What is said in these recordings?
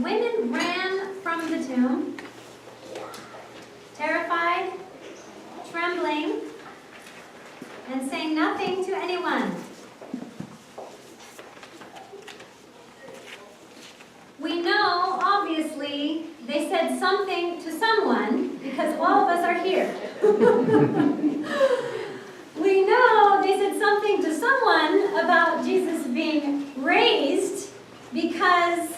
women ran from the tomb, terrified, trembling, and saying nothing to anyone. We know, obviously, they said something to someone because all of us are here. We know they said something to someone about Jesus being raised because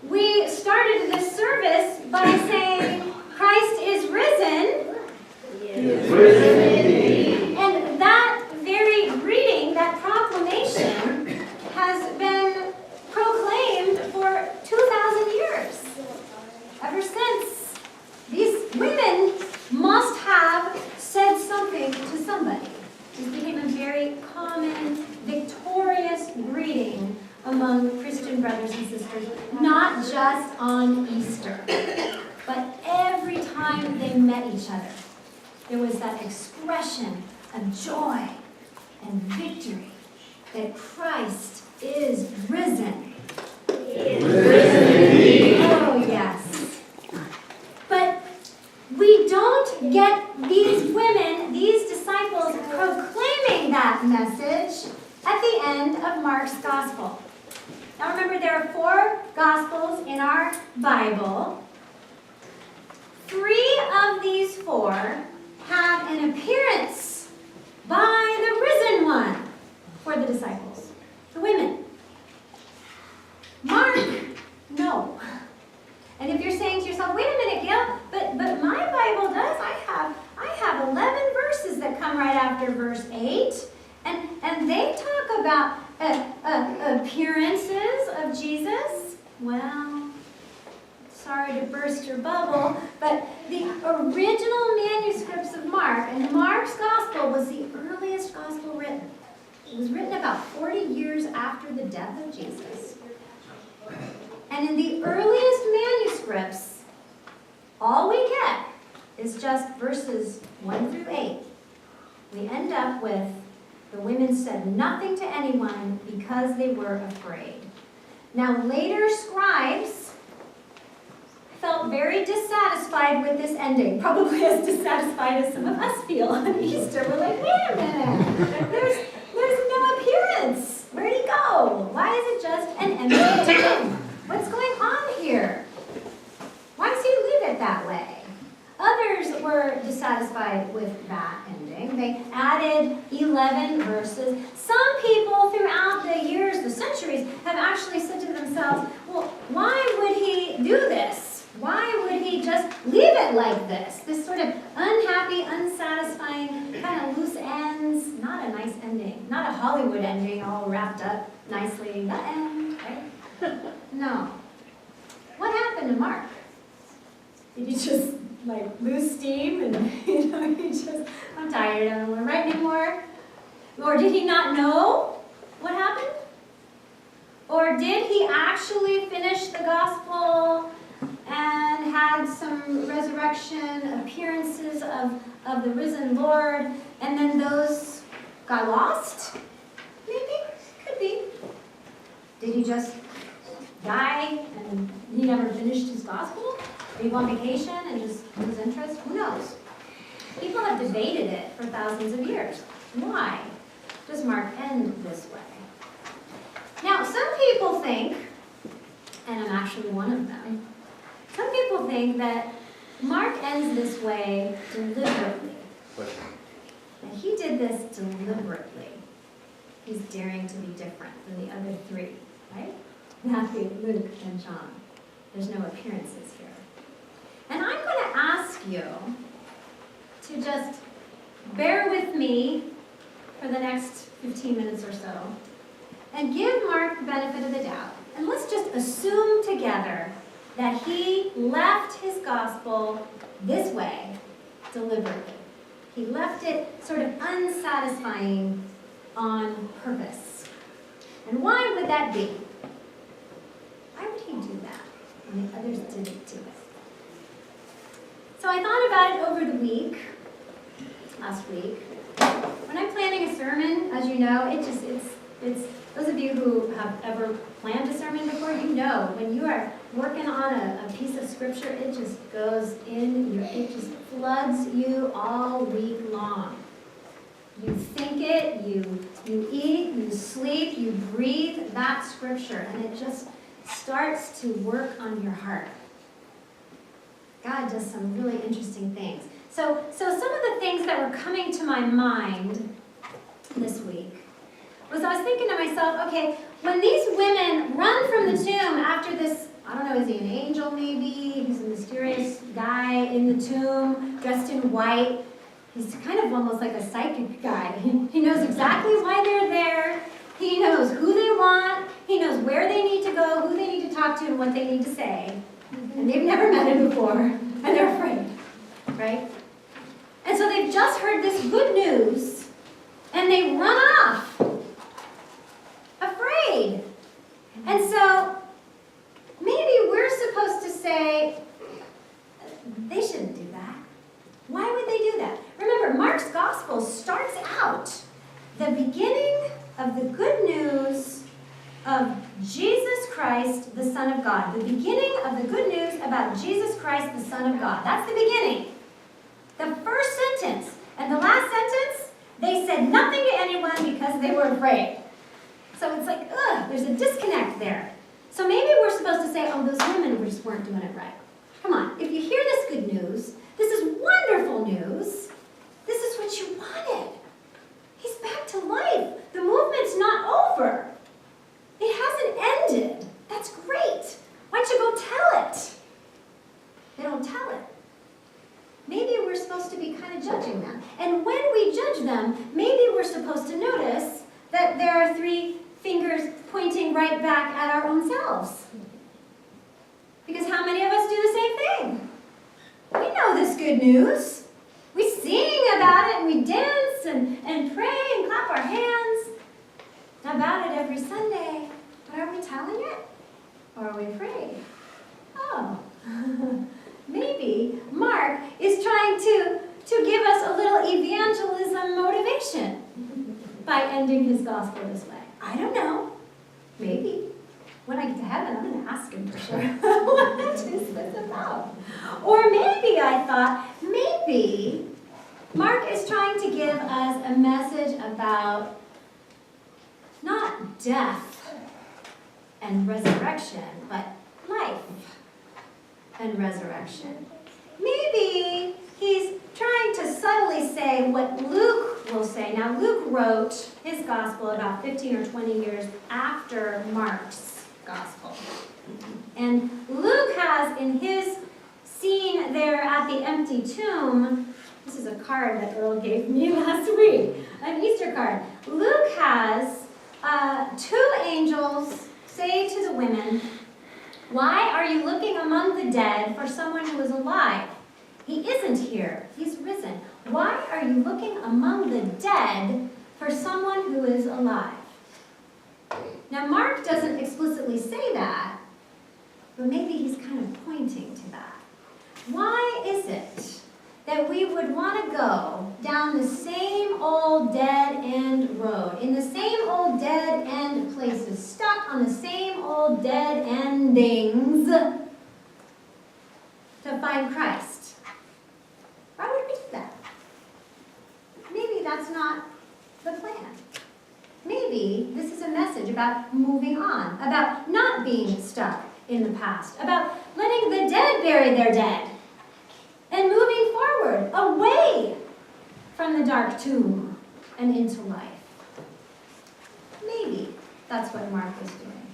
we started this service by saying, Christ is risen. Yes. Risen indeed. And that very greeting, that proclamation, has been proclaimed for 2,000 years. Ever since. These women must have said something to somebody. This became a very common, victorious greeting among Christian brothers and sisters, not just on Easter, but every time they met each other. There was that expression of joy and victory that Christ is risen. Risen indeed. Oh, yes. But we don't get these women, these disciples, proclaiming that message at the end of Mark's Gospel. Now remember, there are 4 Gospels in our Bible. 3 of these 4 have an appearance by the risen one for the disciples, the women. Mark, no. And if you're saying to yourself, wait a minute, Gail, but my Bible does, I have 11 verses that come right after verse 8, and they talk about appearances of Jesus. Well, sorry to burst your bubble, but the original manuscripts of Mark, and Mark's Gospel was the earliest Gospel written. It was written about 40 years after the death of Jesus. And in the earliest manuscripts, all we get is just verses 1 through 8. We end up with, the women said nothing to anyone because they were afraid. Now later scribes felt very dissatisfied with this ending, probably as dissatisfied as some of us feel on Easter. We're like, wait a minute, there's no appearance. Where'd he go? Why is it just an empty tomb? What's going on here? Why does he leave it that way? Others were dissatisfied with that ending. They added 11 verses. Some people throughout the years, the centuries, have actually said to themselves, well, why would he do this? Why would he just leave it like this? This sort of unhappy, unsatisfying, kind of loose ends. Not a nice ending. Not a Hollywood ending all wrapped up nicely. The end, right? No. What happened to Mark? Did he just lose steam and he just, I'm tired, I don't want to write anymore? Or did he not know what happened? Or did he actually finish the gospel and had some resurrection appearances of the risen Lord, and then those got lost? Maybe, could be. Did he just die and he never finished his gospel? Did he go on vacation and just lose interest? Who knows? People have debated it for thousands of years. Why does Mark end this way? Now, some people think, and I'm actually one of them, some people think that Mark ends this way deliberately. That he did this deliberately. He's daring to be different than the other 3, right? Matthew, Luke, and John. There's no appearances here. And I'm going to ask you to just bear with me for the next 15 minutes or so and give Mark the benefit of the doubt. And let's just assume together that he left his gospel this way deliberately. He left it sort of unsatisfying on purpose. And why would that be? Why would he do that when the others didn't do it? So I thought about it over the week, last week. When I'm planning a sermon, as you know, those of of you who have ever planned a sermon before, you know when you are working on a piece of scripture, it just goes in, it just floods you all week long. You think it, you eat, you sleep, you breathe that scripture, and it just starts to work on your heart. God does some really interesting things. So some of the things that were coming to my mind this week was I was thinking to myself, okay, when these women run from the tomb after this, I don't know, is he an angel maybe? He's a mysterious guy in the tomb, dressed in white. He's kind of almost like a psychic guy. He knows exactly why they're there. He knows who they want. He knows where they need to go, who they need to talk to, and what they need to say. And they've never met him before, and they're afraid, right? And so they've just heard this good news, and they run off, afraid. And so maybe we're supposed to say, they shouldn't do that. Why would they do that? Remember, Mark's gospel starts out the beginning of the good news of Jesus Christ, the Son of God. The beginning of the good news about Jesus Christ, the Son of God. That's the beginning. The first sentence and the last sentence, they said nothing to anyone because they were afraid. So it's like, there's a disconnect there. So maybe we're supposed to say, oh, those women just weren't doing it right. Come on, if you hear this good news, this is wonderful news. This is what you wanted. He's back to life. The movement's not over. It hasn't ended. That's great. Why don't you go tell it? They don't tell it. Maybe we're supposed to be kind of judging them. And when we judge them, maybe we're supposed to notice that there are 3 fingers pointing right back at our own selves. Because how many of us do the same thing? We know this good news. We sing about it and we dance and pray and clap our hands about it every Sunday. But are we telling it? Or are we afraid? Oh, maybe Mark is trying to give us a little evangelism motivation by ending his gospel this way. I don't know. Maybe. When I get to heaven, I'm going to ask him for sure. What is this about? Or maybe I thought, maybe Mark is trying to give us a message about not death and resurrection, but life and resurrection. Maybe he's trying to subtly say what Luke will say. Now, Luke wrote his gospel about 15 or 20 years after Mark's gospel. And Luke has in his scene there at the empty tomb, this is a card that Earl gave me last week, an Easter card. Luke has 2 angels say to the women, "Why are you looking among the dead for someone who is alive? He isn't here, he's risen. Why are you looking among the dead for someone who is alive?" Now, Mark doesn't explicitly say that, but maybe he's kind of pointing to that. Why is it that we would want to go down the same old dead-end road, in the same old dead-end places, stuck on the same old dead endings to find Christ? Why would we do that? Maybe that's not the plan. Maybe this is a message about moving on, about not being stuck in the past, about letting the dead bury their dead, and moving forward, away from the dark tomb and into life. Maybe that's what Mark is doing.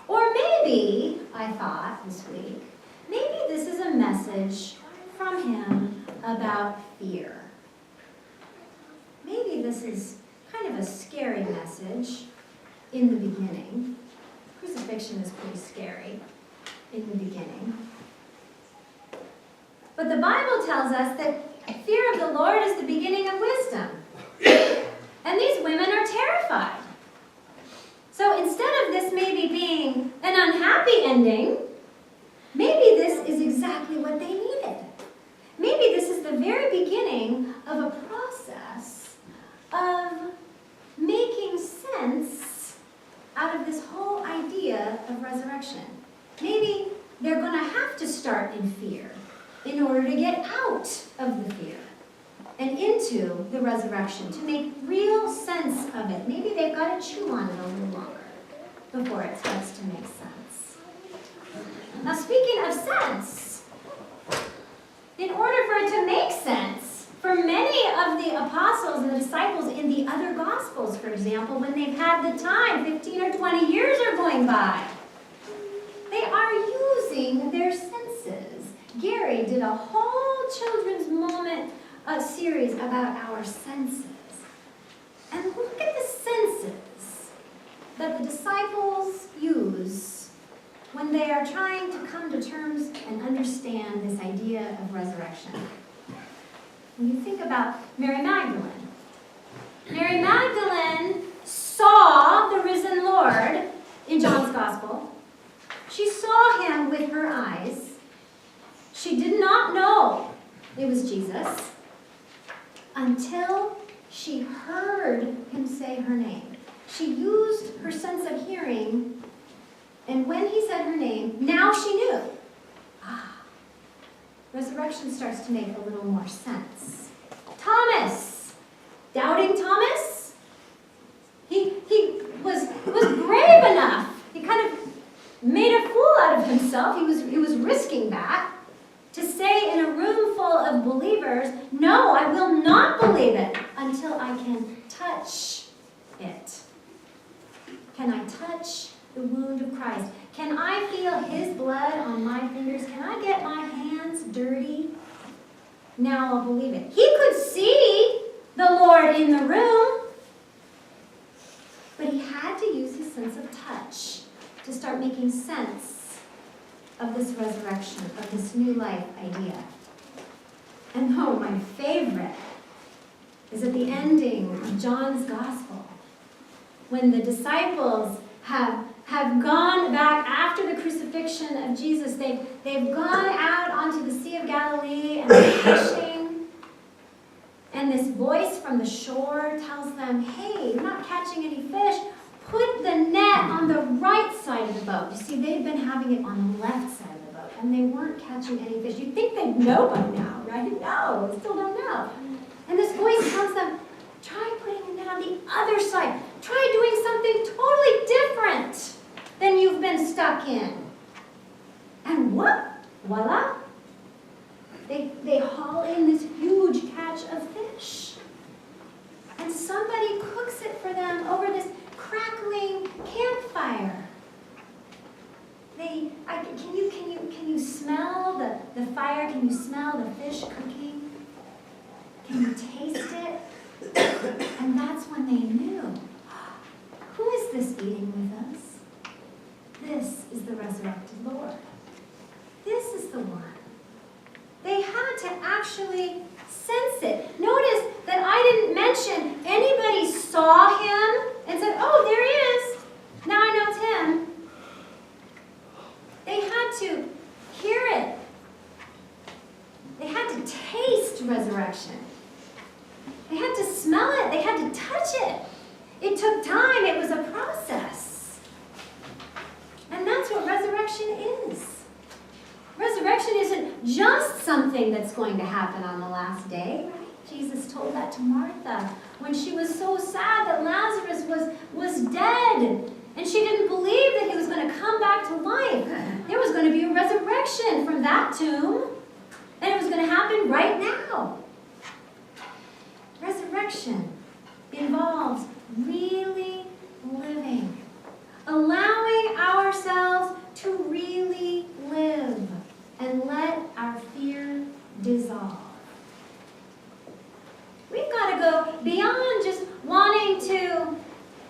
Or maybe, I thought this week, maybe this is a message from him about fear. Maybe this is kind of a scary message in the beginning. Crucifixion is pretty scary in the beginning. But the Bible tells us that fear of the Lord is the beginning of wisdom. And these women are terrified. So instead of this maybe being an unhappy ending, maybe this is exactly what they needed. Maybe this is the very beginning of a process of making sense out of this whole idea of resurrection. Maybe they're going to have to start in fear in order to get out of the fear and into the resurrection, to make real sense of it. Maybe they've got to chew on it a little longer before it starts to make sense. Now, speaking of sense, in order for it to make sense, for many of the apostles and the disciples in the other Gospels, for example, when they've had the time, 15 or 20 years are going by, they are using their senses. Gary did a whole children's moment series about our senses. And look at the senses that the disciples use when they are trying to come to terms and understand this idea of resurrection. When you think about Mary Magdalene. Mary Magdalene saw the risen Lord in John's Gospel. She saw him with her eyes. She did not know it was Jesus until she heard him say her name. She used her sense of hearing, and when he said her name, now she knew. Resurrection starts to make a little more sense. Thomas, doubting Thomas, he was brave enough. He kind of made a fool out of himself. He was risking that to say in a room full of believers, no, I will not believe it until I can touch it. Can I touch the wound of Christ? Can I feel his blood on my fingers? Can I get my hands dirty? Now I'll believe it. He could see the Lord in the room, but he had to use his sense of touch to start making sense of this resurrection, of this new life idea. And my favorite is at the ending of John's Gospel, when the disciples have gone back after the crucifixion of Jesus. They've gone out onto the Sea of Galilee and they're fishing. And this voice from the shore tells them, hey, you're not catching any fish. Put the net on the right side of the boat. You see, they'd been having it on the left side of the boat, and they weren't catching any fish. You'd think they'd know by now, right? No, still don't know. And this voice tells them, try putting the net on the other side. Try doing something totally different than you've been stuck in. And what? Voila! They haul in this huge catch of fish. And somebody cooks it for them over this crackling campfire. Can you smell the fire? Can you smell the fish cooking? Can you taste it? And that's when they knew. Who is this eating with us? This is the resurrected Lord. This is the one. They had to actually sense it. Notice that I didn't mention anybody saw him and said, oh, there he is. Now I know it's him. They had to hear it. They had to taste resurrection. They had to smell it. They had to touch it. It took time. It was a process. And that's what resurrection is. Resurrection isn't just something that's going to happen on the last day, right? Jesus told that to Martha when she was so sad that Lazarus was dead. And she didn't believe that he was going to come back to life. There was going to be a resurrection from that tomb. And it was going to happen right now. Resurrection involves really living. Allowing ourselves to really live and let our fear dissolve. We've got to go beyond just wanting to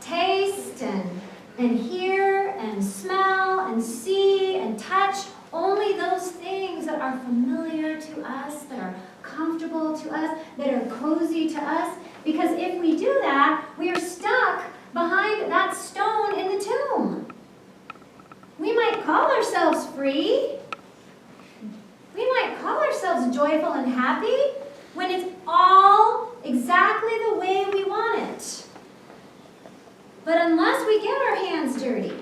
taste and hear and smell and see and touch only those things that are familiar to us, that are comfortable to us, that are cozy to us. Because if we do that, we are stuck behind that stone in the tomb. We might call ourselves free. We might call ourselves joyful and happy when it's all exactly the way we want it. But unless we get our hands dirty,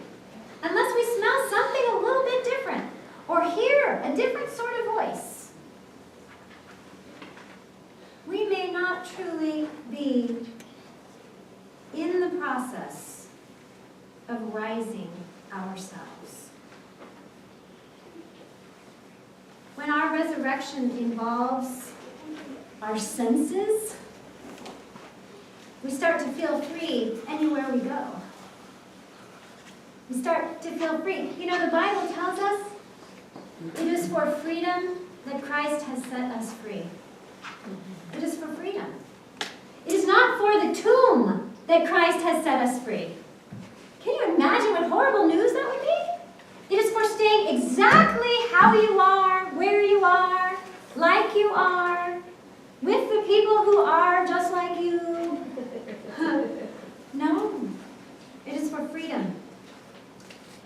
unless we smell something a little bit different or hear a different sort of voice, we may not truly be in the process of rising ourselves. When our resurrection involves our senses, we start to feel free anywhere we go. We start to feel free. You know, the Bible tells us it is for freedom that Christ has set us free. It is for freedom. It is not for the tomb that Christ has set us free. Can you imagine what horrible news that would be? It is for staying exactly how you are, where you are, like you are, with the people who are just like you. No, it is for freedom.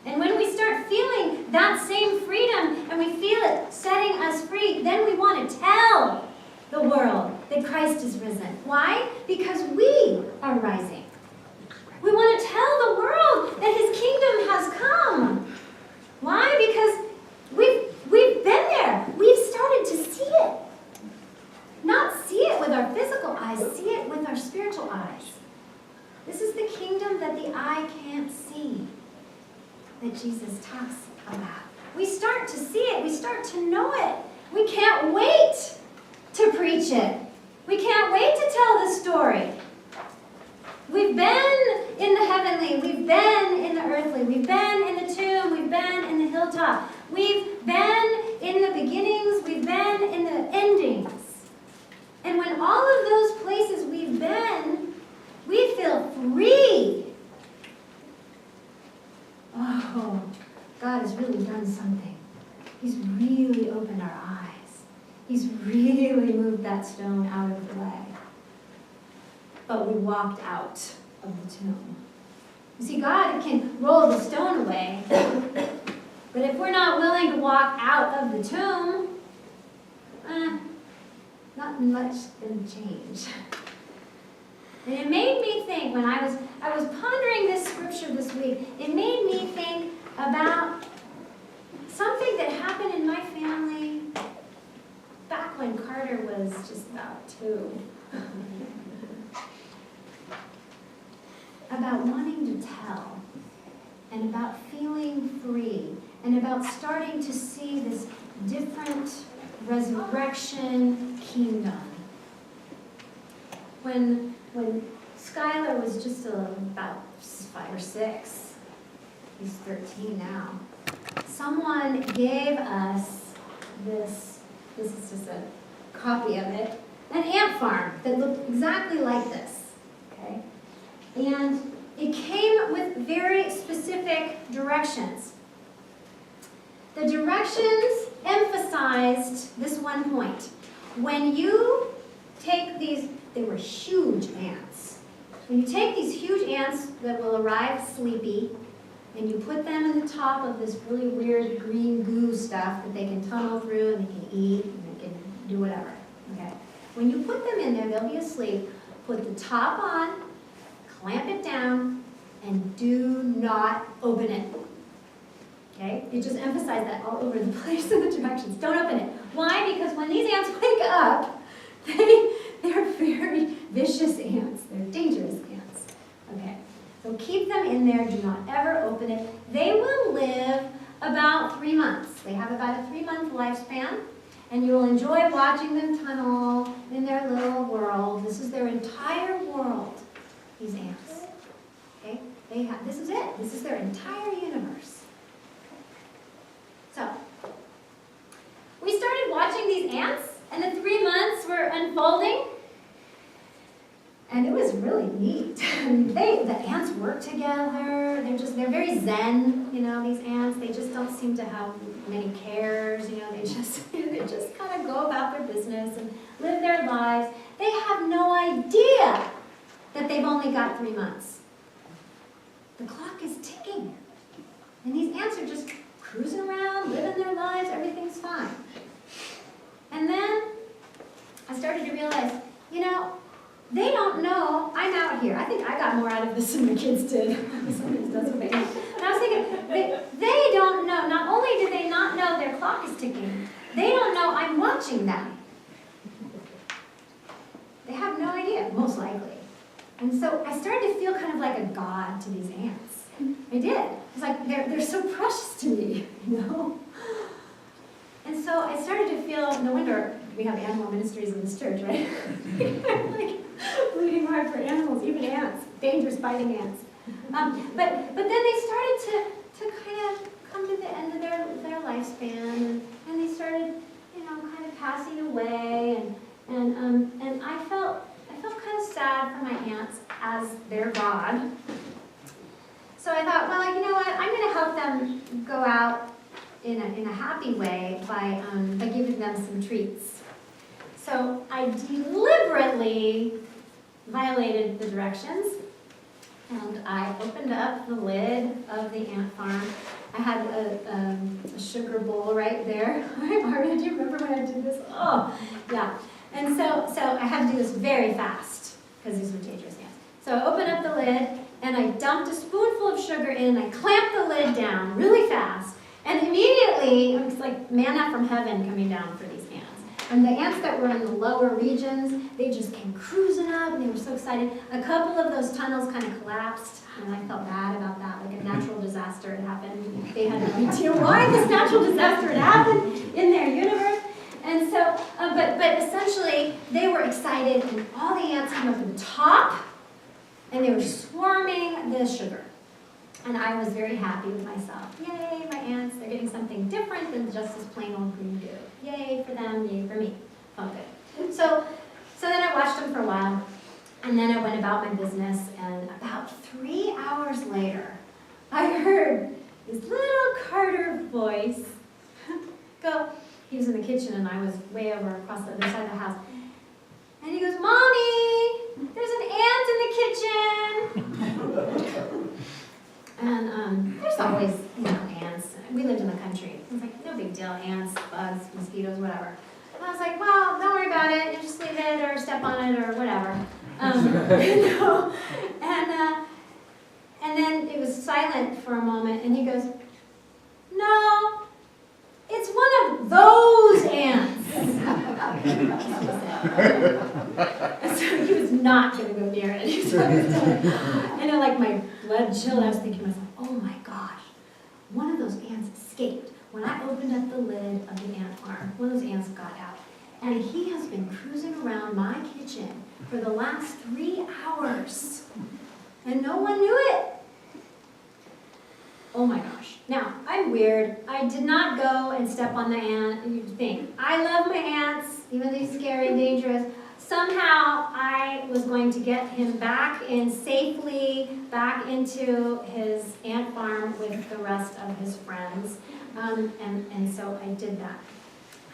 And when we start feeling that same freedom and we feel it setting us free, then we want to tell the world that Christ is risen. Why? Because we are rising. We want to tell the world that his kingdom has come. Why? Because we've been there. We've started to see it. Not see it with our physical eyes, see it with our spiritual eyes. This is the kingdom that the eye can't see, that Jesus talks about. We start to see it. We start to know it. We can't wait to preach it. We can't wait to tell the story. We've been in the heavenly. We've been in the earthly. We've been in the tomb. We've been in the hilltop. We've been in the beginnings. We've been in the endings. And when all of those places we've been, we feel free. Oh, God has really done something. He's really opened our eyes. He's really moved that stone out of the way. But we walked out of the tomb. You see, God can roll the stone away, but if we're not willing to walk out of the tomb, not much can change. And it made me think, when I was pondering this scripture this week, it made me think about something that happened in my family back when Carter was just about 2. About wanting to tell, and about feeling free, and about starting to see this different resurrection kingdom. When Skylar was just about 5 or 6, he's 13 now, someone gave us this is just a copy of it, an ant farm that looked exactly like this, okay? And it came with very specific directions. The directions emphasized this one point. When you take these, they were huge ants. When you take these huge ants that will arrive sleepy, and you put them in the top of this really weird green goo stuff that they can tunnel through and they can eat and they can do whatever, okay? When you put them in there, they'll be asleep. Put the top on, clamp it down, and do not open it. Okay? You just emphasize that all over the place in the directions. Don't open it. Why? Because when these ants wake up, they're very vicious ants. They're dangerous ants. Okay? So keep them in there. Do not ever open it. They will live about 3 months. They have about a 3-month lifespan. And you will enjoy watching them tunnel in their little world. This is their entire world, these ants. Okay? This is it. This is their entire universe. So, we started watching these ants, and the 3 months were unfolding. And it was really neat. The ants work together. They're very zen, these ants. They just don't seem to have many cares, they just kind of go about their business and live their lives. They have no idea that they've only got 3 months. The clock is ticking. And these ants are just cruising around, living their lives, everything's fine. And then I started to realize, they don't know I'm out here. I think I got more out of this than the kids did. Some kids doesn't make it. And I was thinking, they don't know. Not only do they not know their clock is ticking, they don't know I'm watching them. They have no idea, most likely. And so I started to feel kind of like a god to these ants. I did. It's like they're so precious to me, you know? And so I started to feel, no wonder we have animal ministries in this church, right? Like bleeding heart for animals, even ants, dangerous biting ants. But then they started to kind of come to the end of their lifespan, and they started, you know, kind of passing away, and I felt kind of sad for my aunts as their God. So I thought, well, you know what? I'm going to help them go out in a happy way by giving them some treats. So I deliberately violated the directions, and I opened up the lid of the ant farm. I had a sugar bowl right there. Marvin, do you remember when I did this? Oh, yeah. And so I had to do this very fast because these were dangerous ants. So I opened up the lid and I dumped a spoonful of sugar in and I clamped the lid down really fast. And immediately, it was like manna from heaven coming down for these ants. And the ants that were in the lower regions, they just came cruising up and they were so excited. A couple of those tunnels kind of collapsed, and I felt bad about that, like a natural disaster had happened. They had no idea why this natural disaster had happened in their universe. And so, but essentially, they were excited, and all the ants came up to the top, and they were swarming the sugar. And I was very happy with myself. Yay, my ants, they're getting something different than just this plain old green goo. Yay for them, yay for me. Felt good. So then I watched them for a while, and then I went about my business, and about 3 hours later, I heard this little Carter voice go. He was in the kitchen, and I was way over across the other side of the house. And he goes, "Mommy, there's an ant in the kitchen." And there's always, you know, ants. We lived in the country. It was like, no big deal, ants, bugs, mosquitoes, whatever. And I was like, well, don't worry about it. You just leave it or step on it or whatever. You know? And then it was silent for a moment, and he goes, "No, it's one of those ants." And so he was not going to go near it. He was and then, like, my blood chilled. I was thinking to myself, oh my gosh, one of those ants escaped. When I opened up the lid of the ant farm, one of those ants got out. And he has been cruising around my kitchen for the last 3 hours. And no one knew it. Oh my gosh. Now, I'm weird. I did not go and step on the ant. You'd think, I love my ants, even though they're scary and dangerous. Somehow, I was going to get him back in safely, back into his ant farm with the rest of his friends. And so I did that.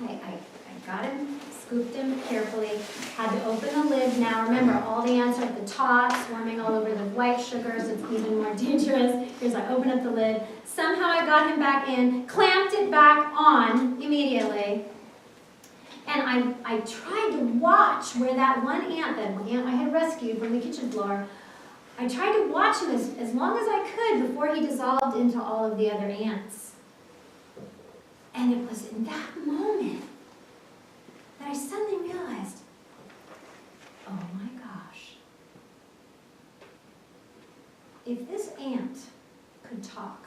I got him, scooped him carefully, had to open the lid. Now remember, all the ants are at the top, swarming all over the white sugar, so it's even more dangerous. Here's I opened up the lid. Somehow I got him back in, clamped it back on immediately. And I tried to watch where that one ant I had rescued from the kitchen floor, I tried to watch him as long as I could before he dissolved into all of the other ants. And it was in that moment that I suddenly realized, oh my gosh, if this ant could talk,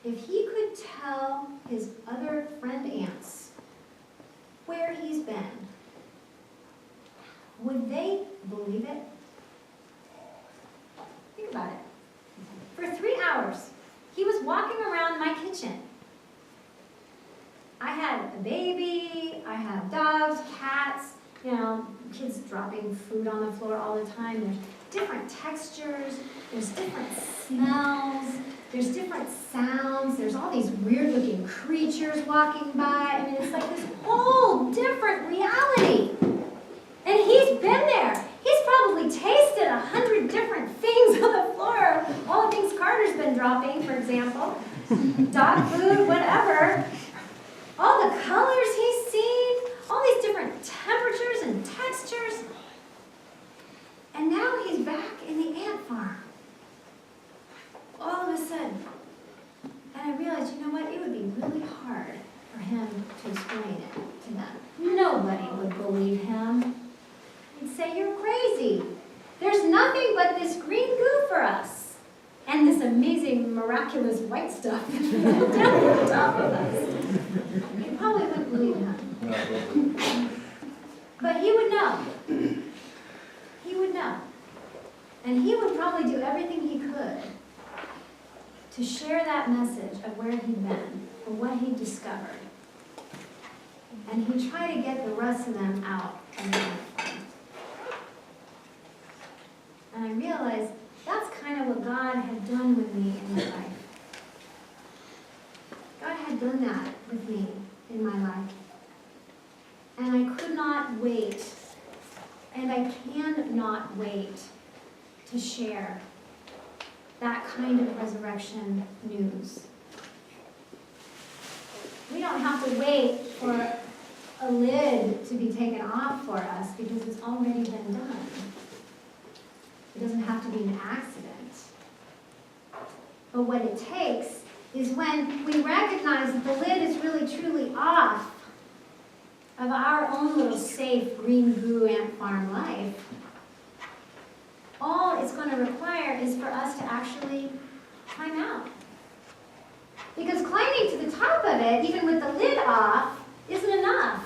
if he could tell his other friend ants where he's been, would they believe it? Think about it. For 3 hours, he was walking around my kitchen. I had a baby, I have dogs, cats, you know, kids dropping food on the floor all the time. There's different textures, there's different smells, there's different sounds, there's all these weird looking creatures walking by. I mean, it's like this whole different reality. And he's been there. He's probably tasted 100 different things on the floor. All the things Carter's been dropping, for example. Dog food, whatever. All the colors he's seen, all these different temperatures and farm. All of a sudden. And I realized, you know what, it would be really hard for him to explain it to them. Nobody would believe him. He'd say, you're crazy. There's nothing but this green goo for us. And this amazing, miraculous white stuff down on top of us. You probably wouldn't believe him. But he would know. He would know. And he would probably do everything he could to share that message of where he'd been or what he'd discovered. And he'd try to get the rest of them out of the farm. And I realized that's kind of what God had done with me in my life. God had done that with me in my life. And I could not wait, and I cannot wait to share that kind of resurrection news. We don't have to wait for a lid to be taken off for us because it's already been done. It doesn't have to be an accident. But what it takes is when we recognize that the lid is really truly off of our own little safe green goo ant farm life, all it's going to require is for us to actually climb out. Because climbing to the top of it, even with the lid off, isn't enough.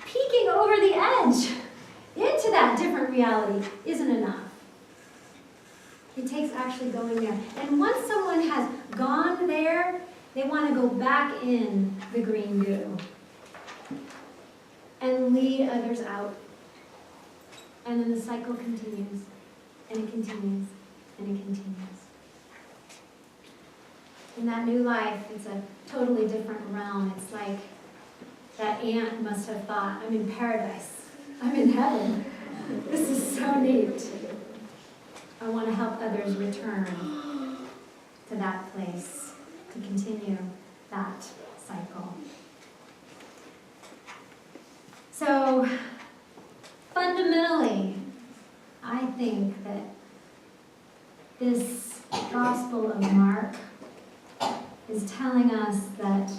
Peeking over the edge into that different reality isn't enough. It takes actually going there. And once someone has gone there, they want to go back in the green goo and lead others out. And then the cycle continues, and it continues, and it continues. In that new life, it's a totally different realm. It's like that ant must have thought, I'm in paradise. I'm in heaven. This is so neat. I want to help others return to that place, to continue that cycle. So, fundamentally, I think that this Gospel of Mark is telling us that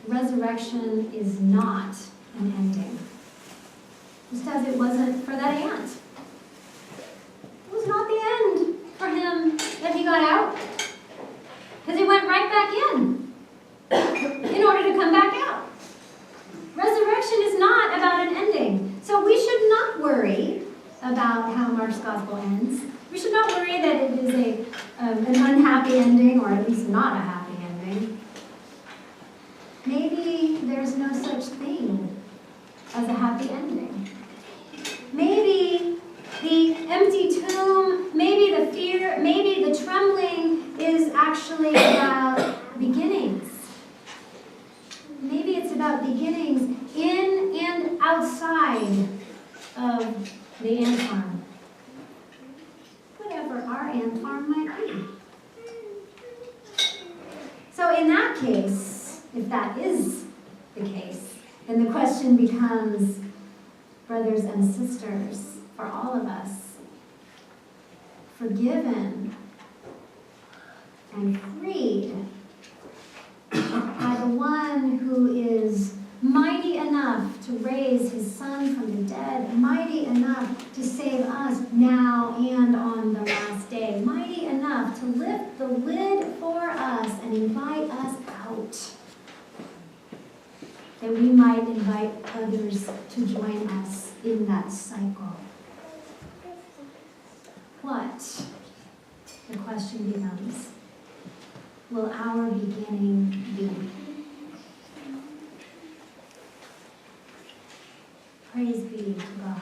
resurrection is not an ending. Just as it wasn't for that ant. It was not the end for him that he got out. Because he went right back in order to come back out. Resurrection is not about an ending. So we should not worry about how Mark's Gospel ends. We should not worry that it is an unhappy ending, or at least not a happy ending. Maybe there's no such thing as a happy ending. Maybe the empty tomb, maybe the fear, maybe the trembling is actually about beginnings. Maybe it's about beginnings in and outside of the ant farm. Whatever our ant farm might be. So in that case, if that is the case, then the question becomes, brothers and sisters, for all of us, forgiven and freed by the one who is mighty enough to raise his Son from the dead, mighty enough to save us now and on the last day, mighty enough to lift the lid for us and invite us out, that we might invite others to join us in that cycle. What, the question becomes, will our beginning be? Praise be to God.